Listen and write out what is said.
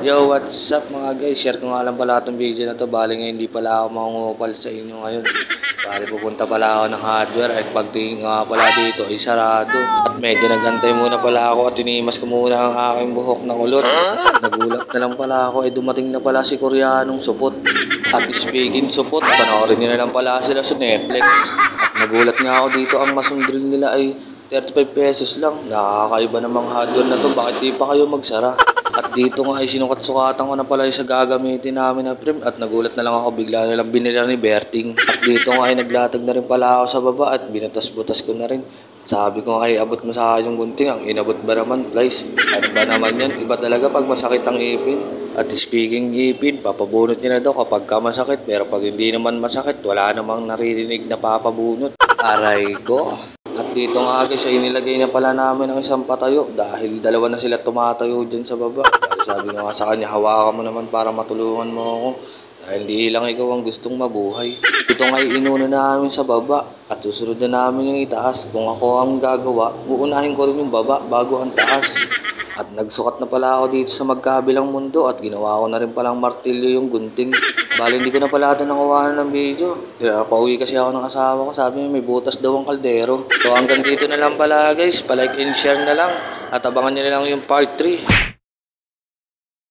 Yo, what's up mga guys? Share ko nga lang pala itong video na to. Bali nga hindi pala ako mangungupal sa inyo ngayon. Bali pupunta pala ako ng hardware at pagtingin nga pala dito ay sarado. At medyo nagantay muna pala ako at tinimas ko muna ang aking buhok na kulot. At nagulat na lang pala ako ay dumating na pala si Koreanong supot. At speaking supot, panoorin nyo na lang pala sila sa Netflix. At nagulat nga ako dito, ang masundrin nila ay 35 pesos lang. Nakakaiba namang hardware na to. Bakit di pa kayo magsara? At dito nga ay sinukat-sukatan ko na pala yung sa gagamitin namin na frame. At nagulat na lang ako, bigla na lang binila ni Berting. At dito nga ay naglatag na rin pala ako sa baba at binatas-butas ko na rin. Sabi ko ay abot mo sa akin yung gunting. Ang inabot ba naman, guys? Ano ba naman yan? Iba talaga pag masakit ang ipin. At speaking ipin, papabunot niya na daw kapag ka masakit. Pero pag hindi naman masakit, wala namang naririnig na papabunot. Aray ko. At dito nga guys ay inilagay na pala namin ang isang patayo dahil dalawa na sila tumatayo dyan sa baba. Sabi ko nga sa kanya, hawakan mo naman para matulungan mo ako. Dahil hindi lang ikaw ang gustong mabuhay. Ito nga ay inuna namin sa baba at susunod na namin yung itaas. Kung ako ang gagawa, uunahin ko rin yung baba bago ang taas. At nagsukat na pala ako dito sa magkabilang mundo at ginawa ko na rin palang martilyo yung gunting. Bali hindi ko na pala ito nakuha ng video. Pauwi kasi ako ng asawa ko, sabi niya may butas daw ang kaldero. So hanggang dito na lang pala guys, palike and share na lang. At abangan nyo na lang yung part 3.